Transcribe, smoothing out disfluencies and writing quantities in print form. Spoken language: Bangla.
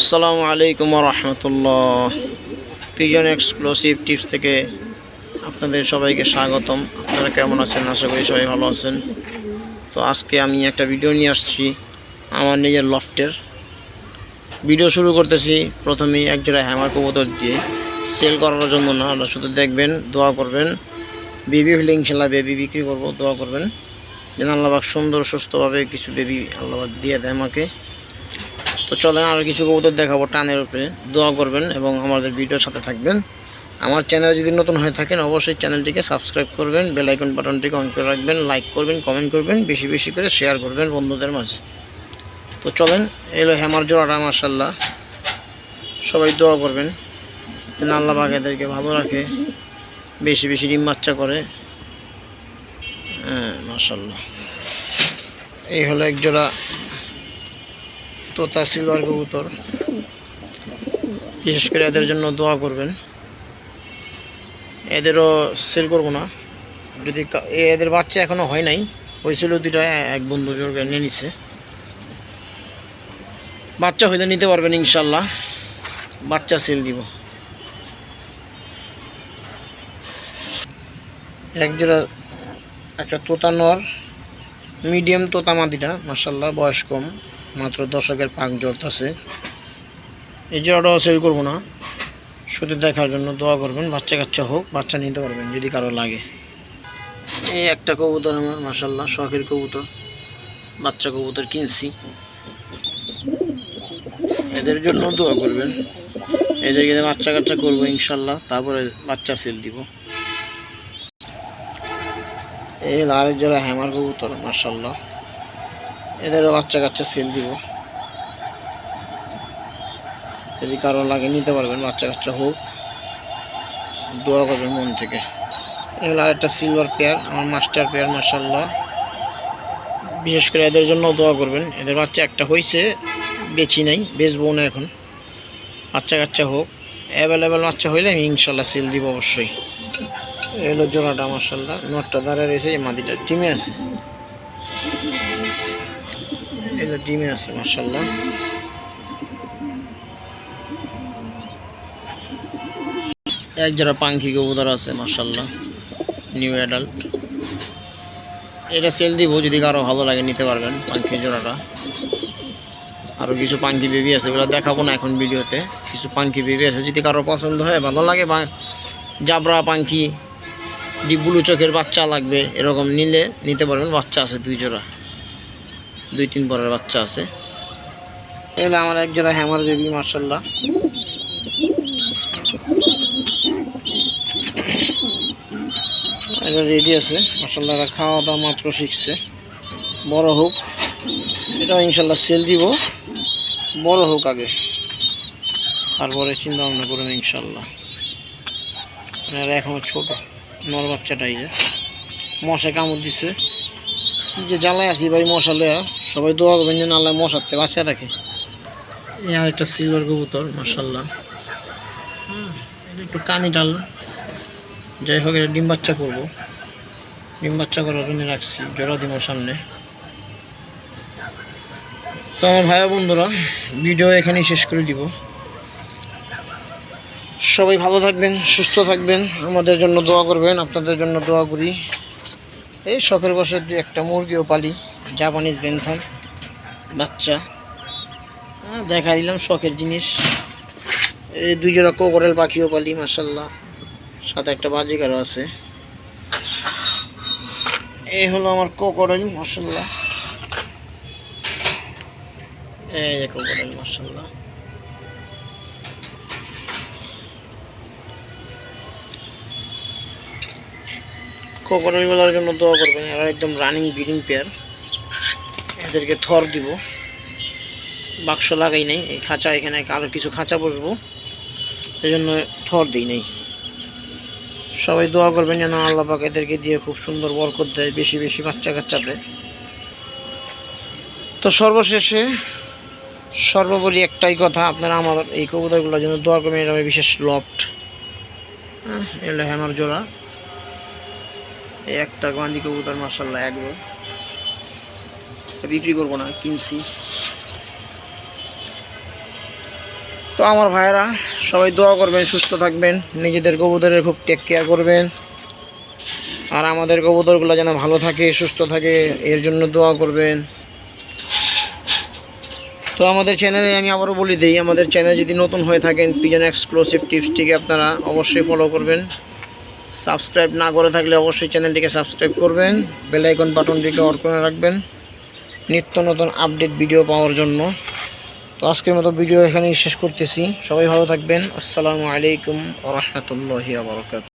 আসসালামু আলাইকুম ওয়া রাহমাতুল্লাহ। পিজন এক্সক্লুসিভ টিপস থেকে আপনাদের সবাইকে স্বাগতম। আপনারা কেমন আছেন? আশা করি সবাই ভালো আছেন। তো আজকে আমি একটা ভিডিও নিয়ে আসছি আমার নিজের লফটের। ভিডিও শুরু করতেছি প্রথমেই একজোড়া হ্যামার কবুতর দিয়ে, সেল করার জন্য না, ওরা শুধু দেখবেন, দোয়া করবেন। বেবি হলে ইনশাল্লাহ বেবি বিক্রি করব, দোয়া করবেন যেন আল্লাহবাক সুন্দর সুস্থভাবে কিছু বেবি আল্লাহবাক দিয়ে দেয় আমাকে। তো চলেন আরও কিছু কবুতর দেখাবো টানের উপরে, দোয়া করবেন এবং আমাদের ভিডিওর সাথে থাকবেন। আমার চ্যানেলে যদি নতুন হয়ে থাকেন অবশ্যই চ্যানেলটিকে সাবস্ক্রাইব করবেন, বেল আইকন বাটনটিকে অন করে রাখবেন, লাইক করবেন, কমেন্ট করবেন, বেশি বেশি করে শেয়ার করবেন বন্ধুদের মাঝে। তো চলেন, এলো হ্যামার জোড়াটা, মাশাআল্লাহ। সবাই দোয়া করবেন যেন আল্লাহ পাক এদেরকে ভালো রাখে, বেশি বেশি ডিম বাচ্চা করে। হ্যাঁ মাশাআল্লাহ। এই হলো এক জোড়া তোতা সিলভার কবুতর, বিশেষ করে এদের জন্য দোয়া করবেন। এদেরও সেল করব না, যদি এদের বাচ্চা এখনও হয় নাই, হয়েছিল দুইটা, এক বন্ধু জোর নিয়ে নিছে। বাচ্চা হইলে নিতে পারবেন ইনশাল্লাহ, বাচ্চা সেল দিব। এক জোড়া একটা তোতা নর, মিডিয়াম তোতা মাদিটা, মাশাল্লাহ, বয়স কম, মাত্র দশকের পাক জড়তাছে। এই জোড়াটাও সেল করবো না, শুধু দেখার জন্য দোয়া করবেন। বাচ্চা কাচ্চা হোক, বাচ্চা নিতে পারবেন যদি কারো লাগে। এই একটা কবুতর আমার, মাশাল্লাহ, শখের কবুতর, বাচ্চা কবুতর কিনছি, এদের জন্য দোয়া করবেন। এদেরকে বাচ্চা কাচ্চা করবো ইনশাল্লাহ, তারপরে বাচ্চা সেল দিব। এই আরেক যারা হ্যামার কবুতর, মাশাল্লাহ, এদেরও বাচ্চা কাচ্চা সেল দিব। যদি কারো লাগে নিতে পারবেন, বাচ্চা কাচ্চা হোক, দোয়া করবেন মন থেকে। এগুলো আরেকটা সিলভার পেয়ার, আমার মাস্টার পেয়ার, মাশাল্লাহ। বিশেষ করে এদের জন্য দোয়া করবেন। এদের বাচ্চা একটা হয়েছে, বেচি নাই, বেচবো না এখন। বাচ্চা কাচ্চা হোক, অ্যাভেলেবেল বাচ্চা হইলে আমি ইনশাল্লাহ সেল দিব অবশ্যই। এগুলো জোড়াটা, মাশাল্লাহ, নটটা দাঁড়ায় রয়েছে, এই মাদিটা ডিমে আছে, এগুলো ডিমে আছে, মাশাল্লাহ। এক জোড়া পাঙ্খি কবুতর আছে, মাশাল্লাহ, নিউ অ্যাডাল্ট। এটা সেল দিব, যদি কারো ভালো লাগে নিতে পারবেন পাঙ্খি জোড়াটা। আরও কিছু পাঙ্খি বেবি আছে, ওগুলো দেখাবো না এখন ভিডিওতে। কিছু পাঙ্খি বেবি আছে, যদি কারো পছন্দ হয়, ভালো লাগে, বা জাবরা পাঙ্খি, ডিবুলু চোখের বাচ্চা লাগবে, এরকম নিলে নিতে পারবেন। বাচ্চা আছে দুই জোড়া, 2-3 পরের বাচ্চা আছে। এগুলো আমার এক জোড়া হ্যামার বেবি, মাশাল্লাহ। এটা রেডি আছে, মাশাল্লাহ, এরা খাওয়া দাওয়া মাত্র শিখছে। বড় হোক, এটাও ইনশাল্লাহ সেল দিব, বড় হোক আগে, তারপরে চিন্তা ভাবনা করবেন ইনশাল্লাহ। এরা এখনও ছোট, নর বাচ্চাটাই যে মশা কামড় দিচ্ছে, কি যে জ্বালায় আছি ভাই মশা লয়া। সবাই দোয়া করবেন যেন আল্লাহ মশাতে বাচ্চা রাখে। এই আরেকটা সিলভার কবুতর, মাশাল্লাহ। এটা একটু কানি ডাল, যাই হোক, এটা ডিম বাচ্চা করবো, ডিম বাচ্চা করার জন্য রাখছি, জোড়া দিব সামনে। তো আমার ভাই বন্ধুরা, ভিডিও এখানেই শেষ করে দিব। সবাই ভালো থাকবেন, সুস্থ থাকবেন, আমাদের জন্য দোয়া করবেন, আপনাদের জন্য দোয়া করি। এই শখের বসে একটা মুরগিও পালি, জাপানিজ বেনথাম বাচ্চা, দেখা দিলাম, শখের জিনিস। এই 2 জোড়া কোকরেল পাখিও পালি, মাশাল্লাহ, সাথে একটা বাজিকারও আছে। এই হলো আমার কোকরেল, মাশাল্লাহ, এই যে কোকরেল, মাশাল্লাহ। কোকরেলগুলোর জন্য দোয়া করবেন, এরা একদম রানিং ব্রিডিং পেয়ার। এদেরকে থর দিব, বাক্স লাগাই নাই, এই খাঁচা, এখানে আরও কিছু খাঁচা বসবো, এই জন্য থর দিই নাই। সবাই দোয়া করবেন যেন আল্লাহ পাক এদেরকে দিয়ে খুব সুন্দর বরকত দেয়, বেশি বেশি বাচ্চা কাচ্চা দেয়। তো সর্বশেষে সর্বোপরি একটাই কথা, আপনারা আমার এই কবুতরগুলোর জন্য দোয়া করবেন। এটা বিশেষ লফট, এগুলো হ্যামার জোড়া। এই একটা গান্ধী কবুতর, মাশাল্লাহ, একবার বিক্রি করবো না, কিনছি। তো আমার ভাইয়েরা সবাই দোয়া করবেন, সুস্থ থাকবেন, নিজেদের কবুতরের খুব টেক কেয়ার করবেন, আর আমাদের কবুতরগুলো যেন ভালো থাকে, সুস্থ থাকে, এর জন্য দোয়া করবেন। তো আমাদের চ্যানেলে আমি আবারও বলে দিই, আমাদের চ্যানেল যদি নতুন হয়ে থাকেন পিজন এক্সক্লুসিভ টিপসটিকে আপনারা অবশ্যই ফলো করবেন। সাবস্ক্রাইব না করে থাকলে অবশ্যই চ্যানেলটিকে সাবস্ক্রাইব করবেন, বেল আইকন বাটনটিকে অন করে রাখবেন নিত্য নতুন আপডেট ভিডিও পাওয়ার জন্য। তো আজকের মতো ভিডিও এখানেই শেষ করতেছি। সবাই ভালো থাকবেন। আসসালামু আলাইকুম ওয়া রাহমাতুল্লাহি ওয়া বারাকাতুহু।